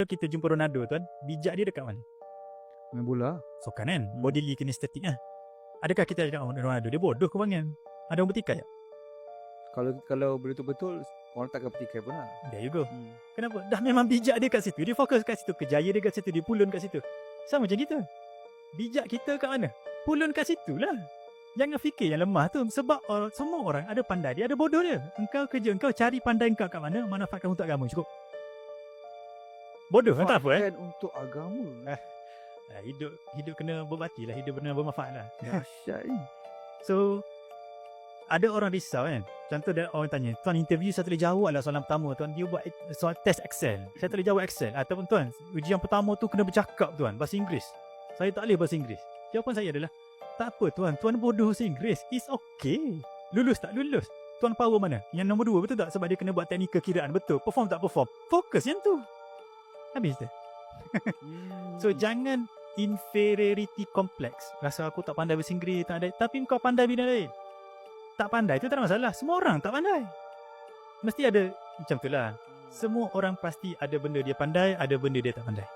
kita jumpa Ronaldo tuan, bijak dia dekat mana? Main bola. Sokan kan? Bodily kinesthetic lah. Adakah kita cakap Ronaldo dia bodoh ke bangan? Ada orang bertikai tak? Kalau betul-betul orang takkan petikai pun lah. There you go. Kenapa? Dah memang bijak dia kat situ. Dia fokus kat situ. Kejaya dia kat situ. Dia pulun kat situ. Sama macam kita. Bijak kita kat mana? Pulun kat situ lah. Jangan fikir yang lemah tu. Sebab semua orang ada pandai dia, ada bodoh dia. Engkau kerja, engkau cari pandai engkau kat mana, manfaatkan untuk agama. Cukup. Bodoh kan tak apa untuk agama. Hidup kena berbakti lah. Hidup kena bermanfaat lah. Dahsyat ni. So ada orang risau kan. Contoh dia orang tanya, tuan interview saya boleh jawab lah soalan pertama tuan. Dia buat soal test Excel, saya boleh jawab Excel. Ataupun tuan, ujian pertama tu kena bercakap tuan, bahasa Inggeris. Saya tak boleh bahasa Inggeris. Jawapan saya adalah, tak apa tuan, tuan bodoh bahasa Inggeris. It's okay. Lulus tak lulus, tuan power mana? Yang nombor 2 betul tak? Sebab dia kena buat teknik kekiraan. Betul. Perform tak perform, fokus yang tu. Habis tu. So jangan inferiority complex. Rasa aku tak pandai bahasa Inggeris, tak ada. Tapi kau pandai bidang lain. Tak pandai tu tak ada masalah. Semua orang tak pandai. Mesti ada macam tu lah. Semua orang pasti ada benda dia pandai, ada benda dia tak pandai.